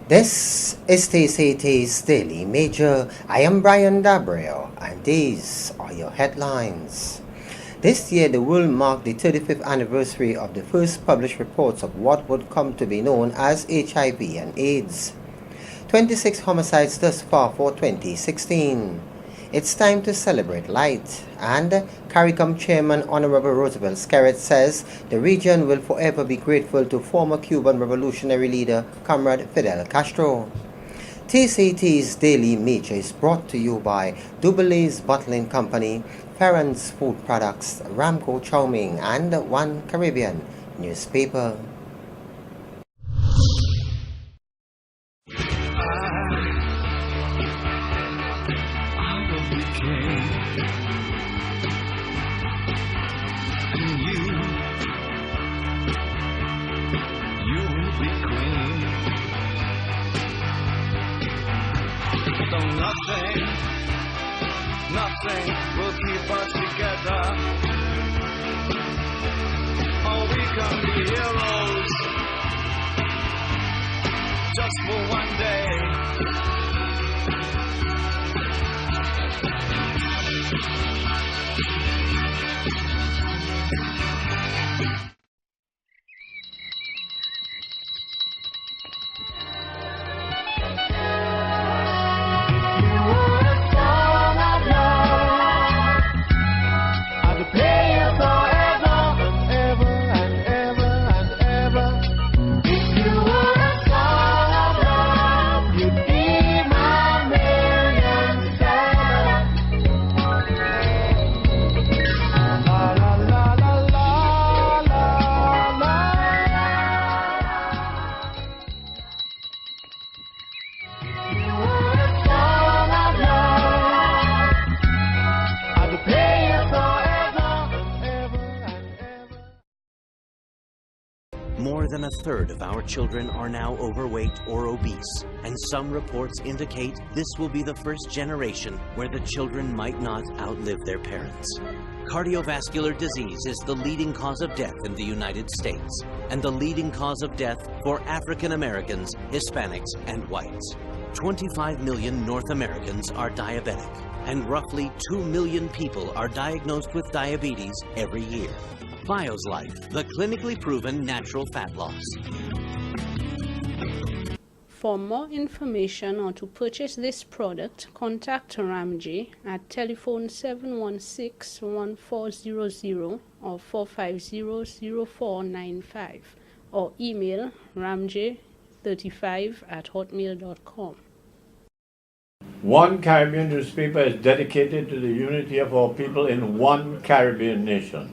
This is TCT's Daily Major. I am Brian Gabriel, and these are your headlines. This year, the world marked the 35th anniversary of the first published reports of what would come to be known as HIV and AIDS. 26 homicides thus far for 2016. It's time to celebrate light, and CARICOM Chairman Honorable Roosevelt Skerritt says the region will forever be grateful to former Cuban revolutionary leader Comrade Fidel Castro. TCT's Daily Major is brought to you by Dubél's Bottling Company, Farron's Food Products, Ramco Chowming, and One Caribbean newspaper. So nothing will keep us together. Oh, we can be heroes just for one day. More than a third of our children are now overweight or obese, and some reports indicate this will be the first generation where the children might not outlive their parents. Cardiovascular disease is the leading cause of death in the United States, and the leading cause of death for African Americans, Hispanics, and whites. 25 million North Americans are diabetic, and roughly 2 million people are diagnosed with diabetes every year. BioSlife, the clinically proven natural fat loss. For more information or to purchase this product, contact Ramji at telephone 716-1400 or 450-0495 or email ramj35@hotmail.com. One Caribbean newspaper is dedicated to the unity of our people in one Caribbean nation.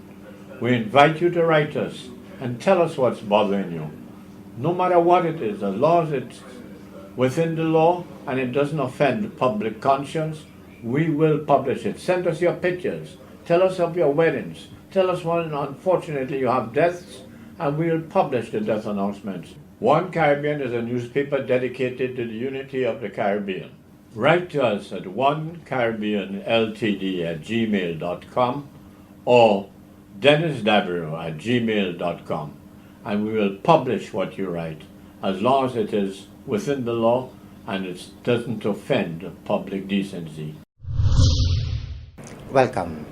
We invite you to write us and tell us what's bothering you. No matter what it is, as long as it's within the law and it doesn't offend public conscience, we will publish it. Send us your pictures. Tell us of your weddings. Tell us when, unfortunately, you have deaths, and we will publish the death announcements. One Caribbean is a newspaper dedicated to the unity of the Caribbean. Write to us at onecaribbeanltd@gmail.com or dennisdabiro@gmail.com, and we will publish what you write as long as it is within the law and it doesn't offend public decency. Welcome.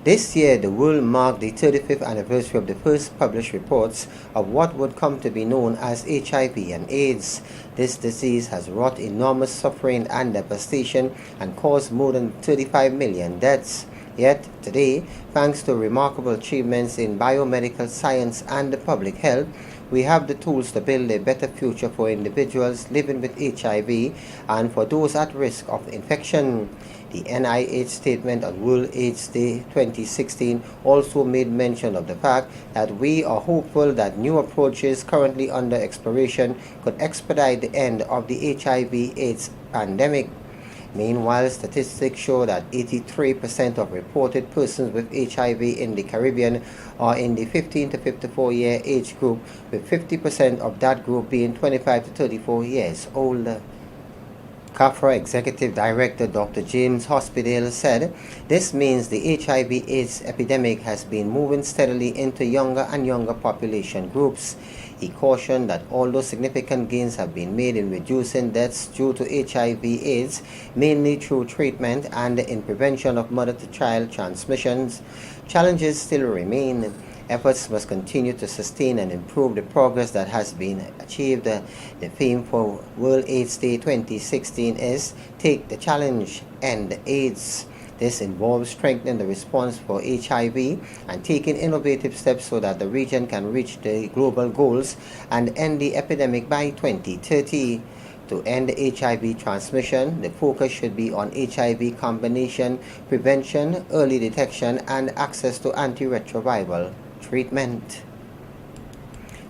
This year, the world marked the 35th anniversary of the first published reports of what would come to be known as HIV and AIDS. This disease has wrought enormous suffering and devastation and caused more than 35 million deaths. Yet, today, thanks to remarkable achievements in biomedical science and public health, we have the tools to build a better future for individuals living with HIV and for those at risk of infection. The NIH statement on World AIDS Day 2016 also made mention of the fact that we are hopeful that new approaches currently under exploration could expedite the end of the HIV/AIDS pandemic. Meanwhile, statistics show that 83% of reported persons with HIV in the Caribbean are in the 15 to 54 year age group, with 50% of that group being 25 to 34 years old. CAFRA Executive Director Dr. James Hospidale said, "This means the HIV/AIDS epidemic has been moving steadily into younger and younger population groups." He cautioned that although significant gains have been made in reducing deaths due to HIV/AIDS, mainly through treatment and in prevention of mother-to-child transmissions, challenges still remain. Efforts must continue to sustain and improve the progress that has been achieved. The theme for World AIDS Day 2016 is "Take the Challenge, End AIDS." This involves strengthening the response for HIV and taking innovative steps so that the region can reach the global goals and end the epidemic by 2030. To end HIV transmission, the focus should be on HIV combination, prevention, early detection, and access to antiretroviral treatment.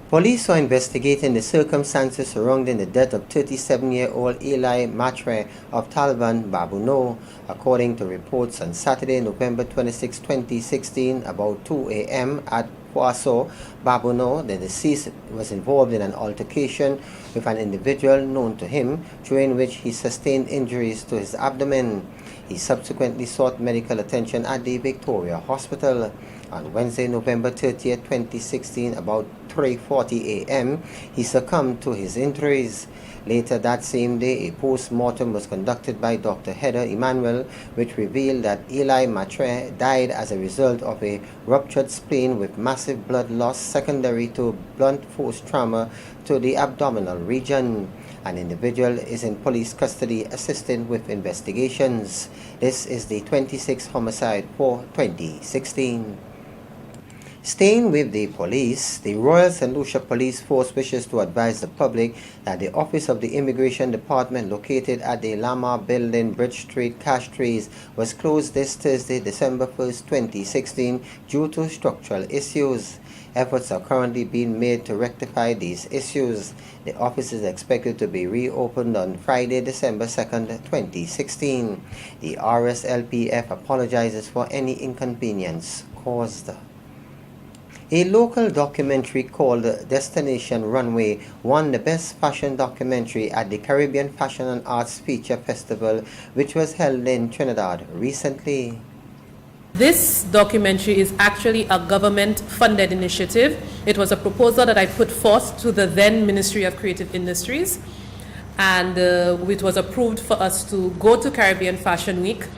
Police are investigating the circumstances surrounding the death of 37-year-old Eli Matre of Talban, Babuno. According to reports on Saturday, November 26, 2016, about 2 a.m. at Poaso, Babuno, the deceased was involved in an altercation with an individual known to him, during which he sustained injuries to his abdomen. He subsequently sought medical attention at the Victoria Hospital. On Wednesday, November 30, 2016, about 3:40 a.m., he succumbed to his injuries. Later that same day, a post-mortem was conducted by Dr. Heather Emmanuel, which revealed that Eli Matre died as a result of a ruptured spleen with massive blood loss secondary to blunt force trauma to the abdominal region. An individual is in police custody assisting with investigations. This is the 26th homicide for 2016. Staying with the police, the Royal St. Lucia Police Force wishes to advise the public that the office of the Immigration Department located at the Lama Building, Bridge Street, Castries, was closed this Thursday, December 1st, 2016 due to structural issues. Efforts are currently being made to rectify these issues. The office is expected to be reopened on Friday, December 2nd, 2016. The RSLPF apologizes for any inconvenience caused. A local documentary called Destination Runway won the Best Fashion Documentary at the Caribbean Fashion and Arts Feature Festival, which was held in Trinidad recently. This documentary is actually a government-funded initiative. It was a proposal that I put forth to the then Ministry of Creative Industries, and it was approved for us to go to Caribbean Fashion Week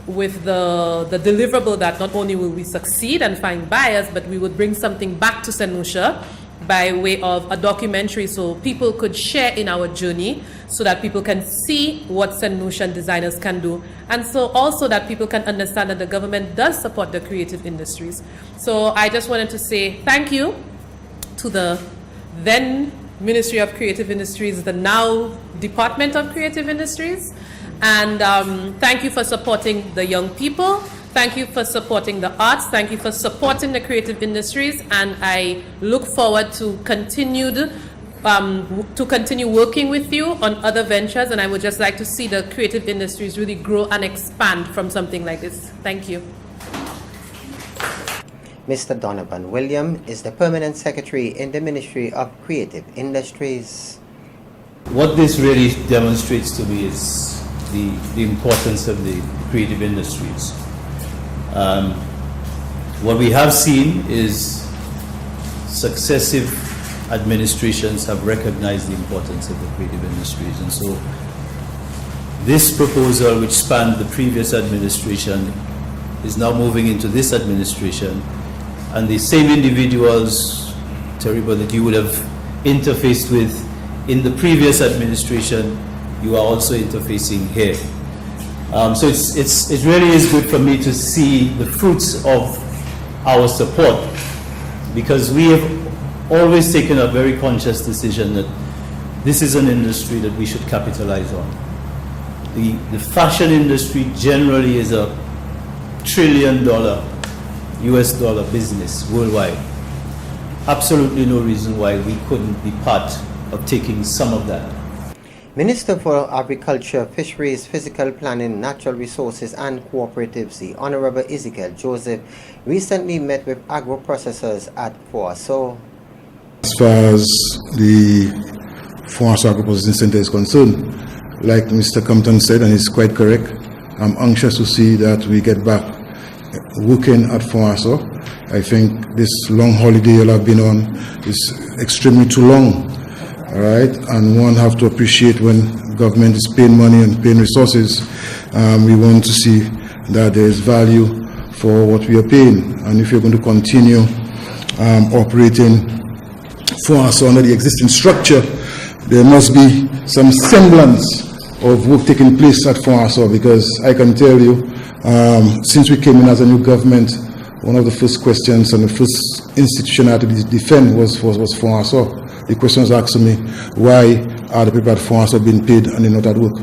with the deliverable that not only will we succeed and find buyers, but we would bring something back to St. Lucia by way of a documentary so people could share in our journey, so that people can see what St. Lucian designers can do, and so also that people can understand that the government does support the creative industries. So I just wanted to say thank you to the then Ministry of Creative Industries, the now Department of Creative Industries, and thank you for supporting the young people. Thank you for supporting the arts. Thank you for supporting the creative industries. And I look forward to continue working with you on other ventures. And I would just like to see the creative industries really grow and expand from something like this. Thank you. Mr. Donovan William is the Permanent Secretary in the Ministry of Creative Industries. What this really demonstrates to me is the importance of the creative industries. What we have seen is successive administrations have recognized the importance of the creative industries, and so this proposal, which spanned the previous administration, is now moving into this administration, and the same individuals, Terrible, that you would have interfaced with in the previous administration, you are also interfacing here. So it really is good for me to see the fruits of our support, because we have always taken a very conscious decision that this is an industry that we should capitalize on. The fashion industry generally is a $1 trillion US dollar business worldwide. Absolutely no reason why we couldn't be part of taking some of that. Minister for Agriculture, Fisheries, Physical Planning, Natural Resources and Cooperatives, the Honorable Ezekiel Joseph, recently met with agro-processors at Poaso. As far as the Forest Agro-Processing Center is concerned, like Mr. Compton said, and he's quite correct, I'm anxious to see that we get back working at Fongaso. I think this long holiday you'll have been on is extremely too long, all right? And one have to appreciate when government is paying money and paying resources, we want to see that there is value for what we are paying. And if you're going to continue operating Fongaso under the existing structure, there must be some semblance of work taking place at Fongaso, because I can tell you, since we came in as a new government, one of the first questions and the first institution I had to defend was Fongaso. The question was asked to me, why are the people at Fongaso being paid and they're not at work?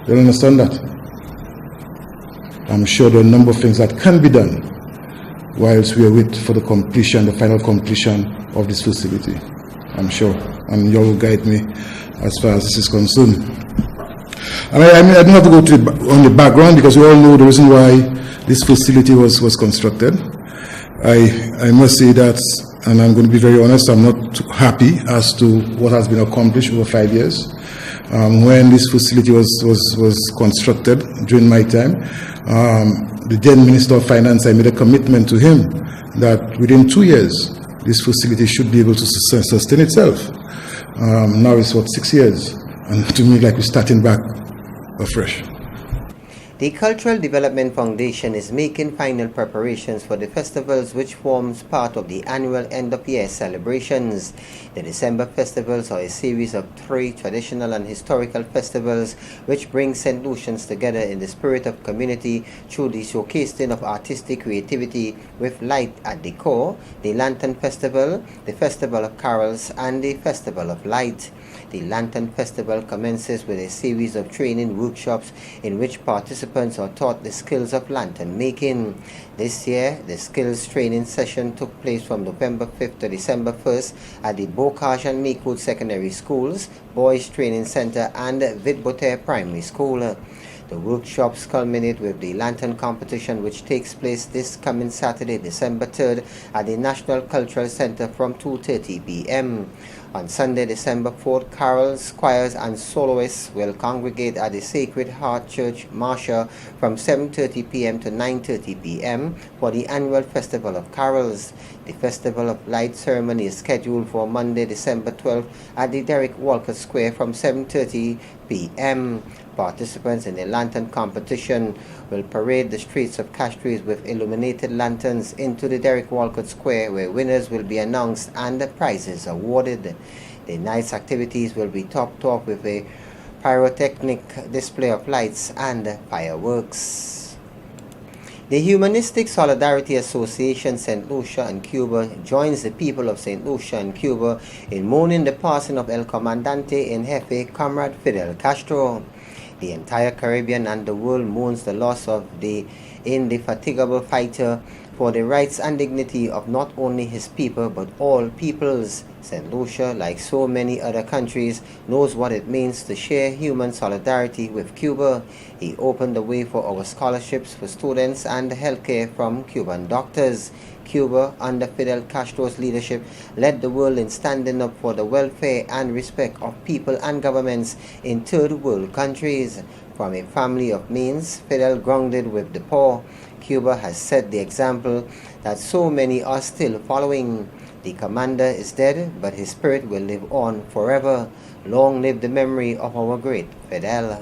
You don't understand that? I'm sure there are a number of things that can be done whilst we wait for the completion, the final completion of this facility. I'm sure, and you will guide me as far as this is concerned. I mean, I don't have to go to on the background, because we all know the reason why this facility was constructed. I must say that, and I'm going to be very honest, I'm not happy as to what has been accomplished over 5 years. When this facility was constructed during my time, the then Minister of Finance, I made a commitment to him that within 2 years, this facility should be able to sustain itself. Now it's 6 years, and to me, like we're starting back afresh. The Cultural Development Foundation is making final preparations for the festivals, which forms part of the annual end-of-year celebrations. The December festivals are a series of 3 traditional and historical festivals which bring St. Lucians together in the spirit of community through the showcasing of artistic creativity with light at the core, the Lantern Festival, the Festival of Carols, and the Festival of Light. The Lantern Festival commences with a series of training workshops in which participants are taught the skills of lantern making. This year, the skills training session took place from November 5th to December 1st at the Bocage and Maycourt Secondary Schools, Boys Training Center, and Vidboter Primary School. The workshops culminate with the lantern competition, which takes place this coming Saturday, December 3rd at the National Cultural Center from 2:30 p.m. On Sunday, December 4th, carols, choirs, and soloists will congregate at the Sacred Heart Church, Marsha, from 7:30 p.m. to 9:30 p.m. for the annual Festival of Carols. The Festival of Light ceremony is scheduled for Monday, December 12th at the Derek Walker Square from 7:30 p.m. Participants in the lantern competition will parade the streets of Castries with illuminated lanterns into the Derek Walcott Square, where winners will be announced and the prizes awarded. The night's activities will be topped off with a pyrotechnic display of lights and fireworks. The Humanistic Solidarity Association St. Lucia and Cuba joins the people of St. Lucia and Cuba in mourning the passing of El Comandante en Jefe, Comrade Fidel Castro. The entire Caribbean and the world mourns the loss of the indefatigable fighter for the rights and dignity of not only his people but all peoples. St. Lucia, like so many other countries, knows what it means to share human solidarity with Cuba. He opened the way for our scholarships for students and healthcare from Cuban doctors. Cuba, under Fidel Castro's leadership, led the world in standing up for the welfare and respect of people and governments in third world countries. From a family of means, Fidel grounded with the poor. Cuba has set the example that so many are still following. The commander is dead, but his spirit will live on forever. Long live the memory of our great Fidel.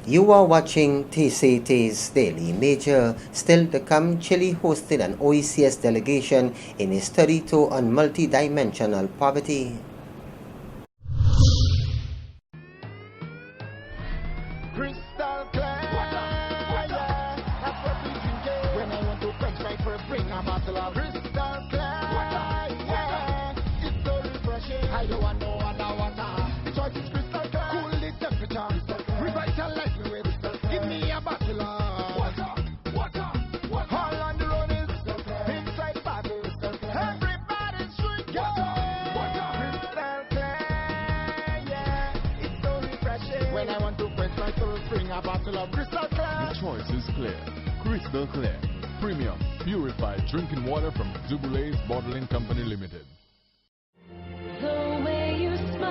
You are watching TCT's Daily Major. Still to come, Chile hosted an OECS delegation in a study tour on multidimensional poverty. Crystal clear. Yeah. That's what we drink. When I want to quench my thirst, bring a bottle of crystal clear. Yeah. It's so refreshing. I don't want no other water. The choice is crystal clear. Cool the temperature. Revitalize me with. Give me a bottle of water. All on the road is inside bottles. Everybody's drinking water. Crystal clear. Yeah. It's so refreshing. When I want to quench my thirst, bring a bottle of crystal clear. The choice is clear. Crystal clear. Premium, purified drinking water from Duboulet's Bottling Company Limited. The way you smile.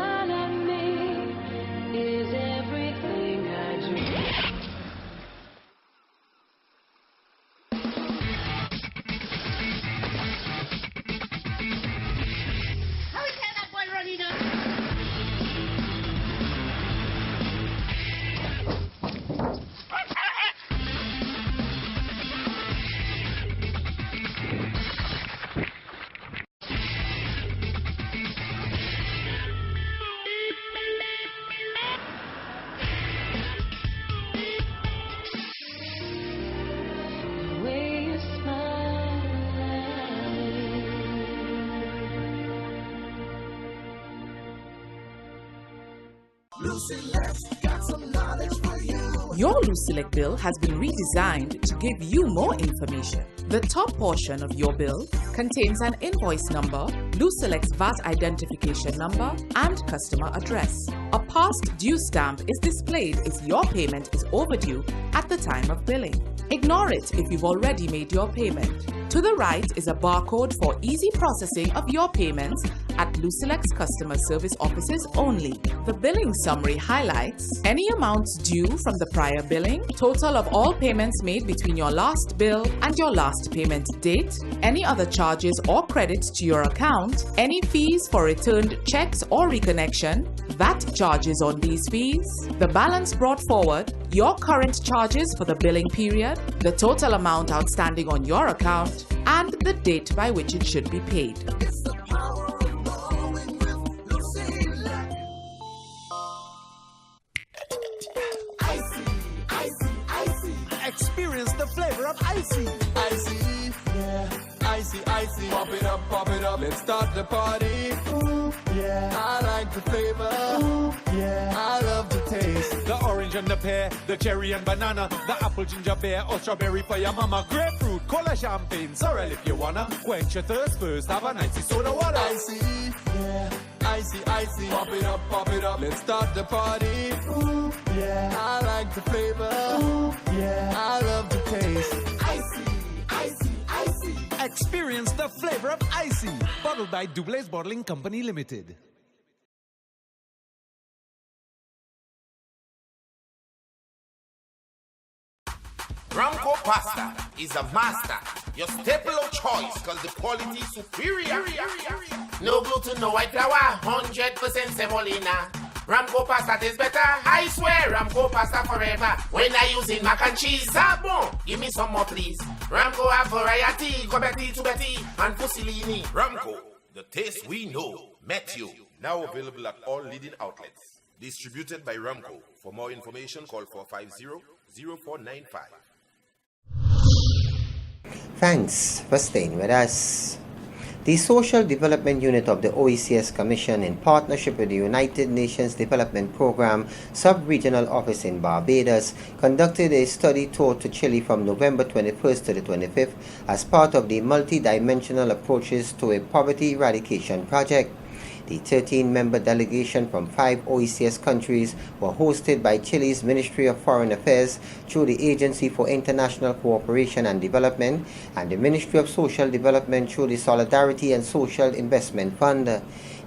Your Lucilec bill has been redesigned to give you more information. The top portion of your bill contains an invoice number, Lucilec's VAT identification number, and customer address. A past due stamp is displayed if your payment is overdue at the time of billing. Ignore it if you've already made your payment. To the right is a barcode for easy processing of your payments at Lucilec's customer service offices only. The billing summary highlights any amounts due from the prior billing, total of all payments made between your last bill and your last payment date, any other charges or credits to your account, any fees for returned checks or reconnection, VAT charges on these fees, the balance brought forward, your current charges for the billing period, the total amount outstanding on your account, and the date by which it should be paid. Experience the flavor of icy. Icy, yeah. Icy. Pop it up. Let's start the party. Ooh, yeah. I like the flavor. Ooh, yeah. I love the taste. The orange and the pear, the cherry and banana, the apple, ginger beer, or strawberry for your mama. Grapefruit, cola, champagne, sorrel if you wanna. Quench your thirst first, have an icy soda water. Icy, yeah. Icy. Pop it up. Let's start the party. Ooh, yeah. I like the flavor. Ooh, yeah. I love the taste. Icy. Experience the flavor of icy. Bottled by Dublay's Bottling Company Limited. Ramco pasta is a master. Your staple of choice cause the quality is superior. No gluten, no white flour, 100% semolina. Ramco pasta tastes better, I swear. Ramco pasta forever. When I use it, mac and cheese, bon. Give me some more, please. Ramco have variety, Cobetti, Tubetti, and Fusilini. Ramco, the taste we know, met you. Now available at all leading outlets. Distributed by Ramco. For more information, call 450-0495. Thanks for staying with us. The Social Development Unit of the OECS Commission, in partnership with the United Nations Development Programme Sub-Regional Office in Barbados, conducted a study tour to Chile from November 21st to the 25th as part of the multi-dimensional approaches to a poverty eradication project. The 13-member delegation from 5 OECS countries were hosted by Chile's Ministry of Foreign Affairs through the Agency for International Cooperation and Development and the Ministry of Social Development through the Solidarity and Social Investment Fund.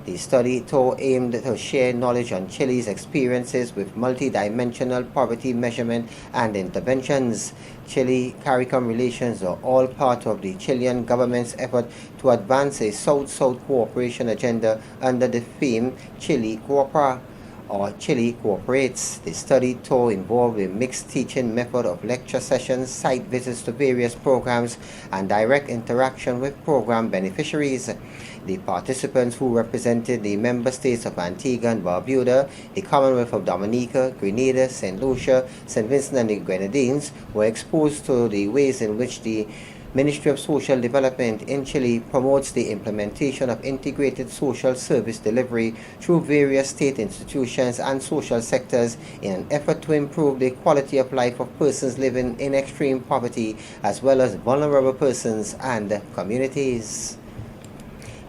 The study tour aimed to share knowledge on Chile's experiences with multidimensional poverty measurement and interventions. Chile-CARICOM relations are all part of the Chilean government's effort to advance a South-South cooperation agenda under the theme Chile Coopera, or Chile Cooperates. The study tour involved a mixed teaching method of lecture sessions, site visits to various programs, and direct interaction with program beneficiaries. The participants, who represented the member states of Antigua and Barbuda, the Commonwealth of Dominica, Grenada, St. Lucia, St. Vincent and the Grenadines, were exposed to the ways in which the Ministry of Social Development in Chile promotes the implementation of integrated social service delivery through various state institutions and social sectors in an effort to improve the quality of life of persons living in extreme poverty as well as vulnerable persons and communities.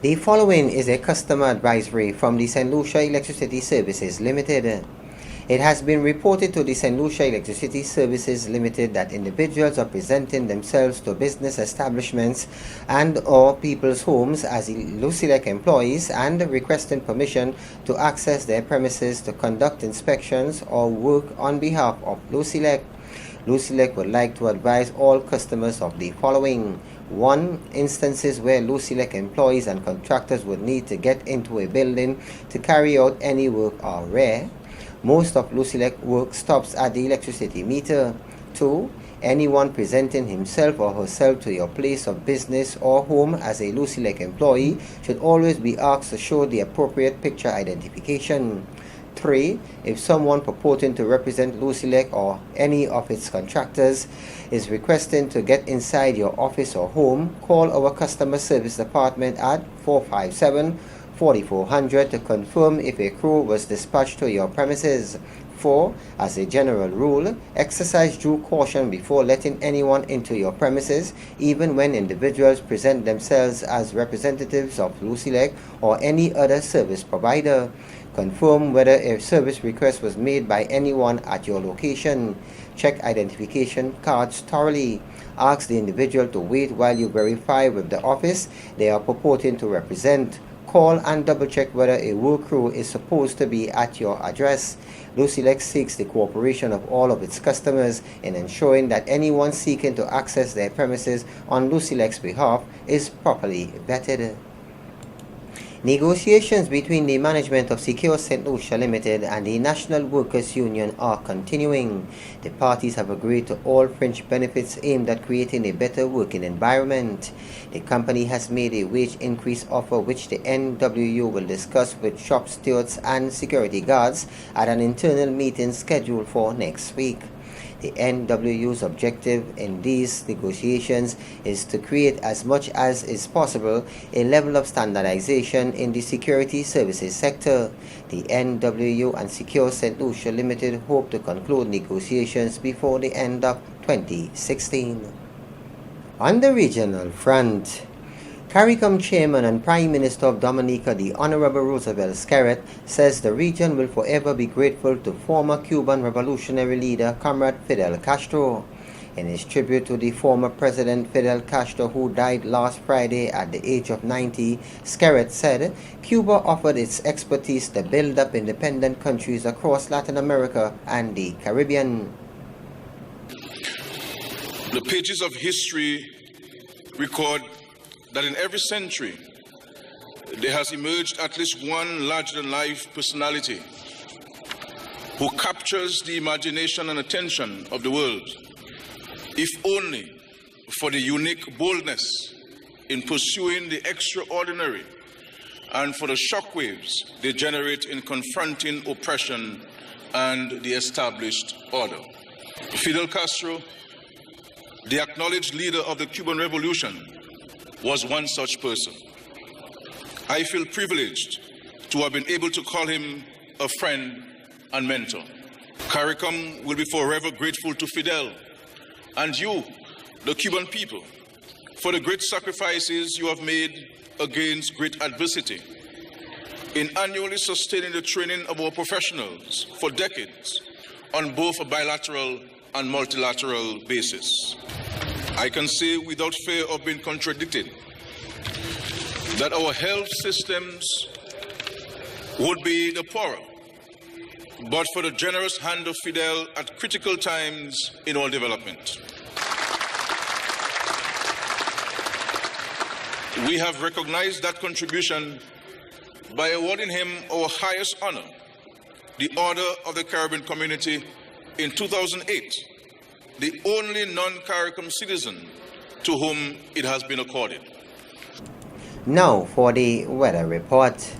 The following is a customer advisory from the St. Lucia Electricity Services Limited. It has been reported to the St. Lucia Electricity Services Limited that individuals are presenting themselves to business establishments and or people's homes as Lucilec employees and requesting permission to access their premises to conduct inspections or work on behalf of Lucilec. Lucilec would like to advise all customers of the following. 1. Instances where Lucilec employees and contractors would need to get into a building to carry out any work are rare. Most of Lucilec work stops at the electricity meter. 2. Anyone presenting himself or herself to your place of business or home as a Lucilec employee should always be asked to show the appropriate picture identification. 3. If someone purporting to represent Lucilec or any of its contractors is requesting to get inside your office or home, call our customer service department at 4400 to confirm if a crew was dispatched to your premises. 4. As a general rule, exercise due caution before letting anyone into your premises, even when individuals present themselves as representatives of Lucilec or any other service provider. Confirm whether a service request was made by anyone at your location. Check identification cards thoroughly. Ask the individual to wait while you verify with the office they are purporting to represent. Call and double-check whether a work crew is supposed to be at your address. Lucilec seeks the cooperation of all of its customers in ensuring that anyone seeking to access their premises on Lucilec's behalf is properly vetted. Negotiations between the management of Secure St. Lucia Limited and the National Workers' Union are continuing. The parties have agreed to all fringe benefits aimed at creating a better working environment. The company has made a wage increase offer which the NWU will discuss with shop stewards and security guards at an internal meeting scheduled for next week. The NWU's objective in these negotiations is to create as much as is possible a level of standardization in the security services sector. The NWU and Secure St. Lucia Limited hope to conclude negotiations before the end of 2016. On the regional front, CARICOM Chairman and Prime Minister of Dominica, the Honorable Roosevelt Skerritt, says the region will forever be grateful to former Cuban revolutionary leader Comrade Fidel Castro. In his tribute to the former President Fidel Castro, who died last Friday at the age of 90, Skerritt said Cuba offered its expertise to build up independent countries across Latin America and the Caribbean. The pages of history record that in every century there has emerged at least one larger-than-life personality who captures the imagination and attention of the world, if only for the unique boldness in pursuing the extraordinary and for the shockwaves they generate in confronting oppression and the established order. Fidel Castro, the acknowledged leader of the Cuban Revolution, was one such person. I feel privileged to have been able to call him a friend and mentor. CARICOM will be forever grateful to Fidel and you, the Cuban people, for the great sacrifices you have made against great adversity in annually sustaining the training of our professionals for decades on both a bilateral and multilateral basis. I can say without fear of being contradicted that our health systems would be the poorer, but for the generous hand of Fidel at critical times in our development. We have recognized that contribution by awarding him our highest honor, the Order of the Caribbean Community, in 2008. The only non-CARICOM citizen to whom it has been accorded. Now for the weather report.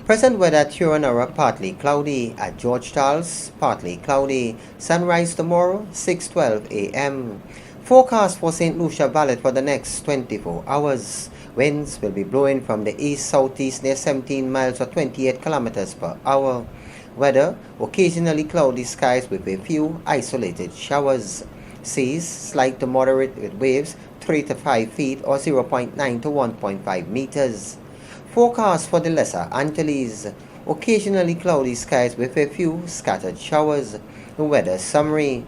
Present weather at Turanora, partly cloudy. At George Charles, partly cloudy. Sunrise tomorrow, 6:12 a.m. Forecast for St. Lucia Valley for the next 24 hours. Winds will be blowing from the east-southeast near 17 miles or 28 kilometers per hour. Weather, occasionally cloudy skies with a few isolated showers. Seas, slight to moderate with waves 3 to 5 feet or 0.9 to 1.5 meters. Forecast for the Lesser Antilles, occasionally cloudy skies with a few scattered showers. Weather summary.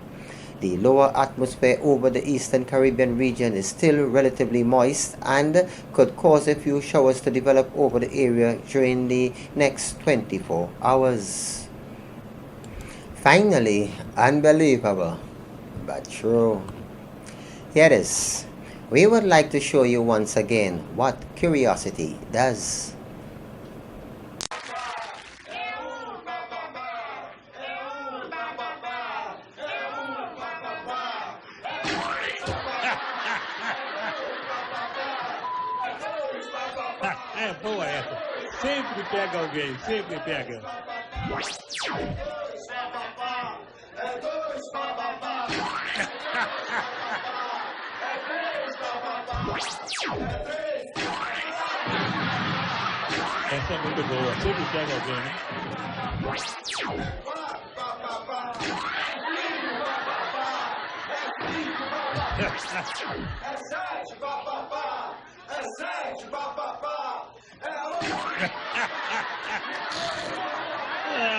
The lower atmosphere over the eastern Caribbean region is still relatively moist and could cause a few showers to develop over the area during the next 24 hours. Finally, unbelievable but true. Here it is. We would like to show you once again what curiosity does. É boa essa. Sempre pega alguém, sempre pega. Essa é muito boa. Sempre pega alguém, né?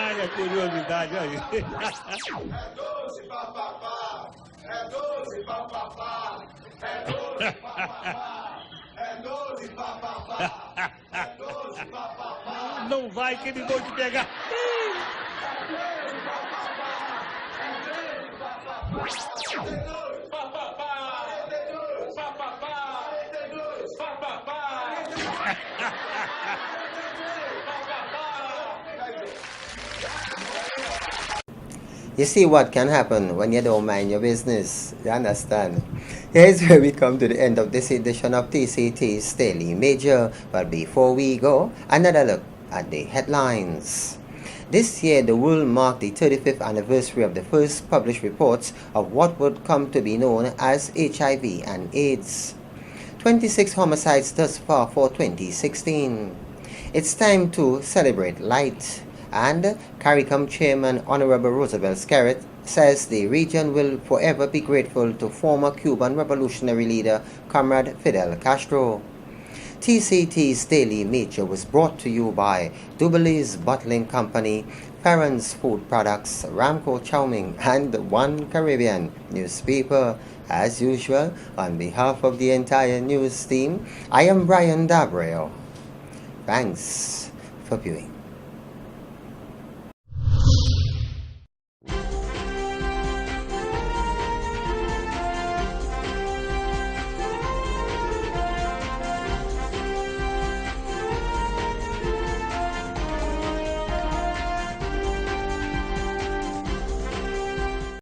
Olha a curiosidade aí. É 12 papapá, é 12 papapá, é 12 papapá, é 12 papapá, é 12 papapá. Não vai que eles vão te pegar. You see what can happen when you don't mind your business. You understand? Here's where we come to the end of this edition of TCT's Daily Major. But before we go, another look at the headlines. This year, the world marked the 35th anniversary of the first published reports of what would come to be known as HIV and AIDS. 26 homicides thus far for 2016. It's time to celebrate light. And CARICOM Chairman Honorable Roosevelt Scarrett says the region will forever be grateful to former Cuban revolutionary leader Comrade Fidel Castro. TCT's Daily Major was brought to you by Dubilee's Bottling Company, Farron's Food Products, Ramco Chowming, and One Caribbean newspaper. As usual, on behalf of the entire news team, I am Brian Dabreo. Thanks for viewing.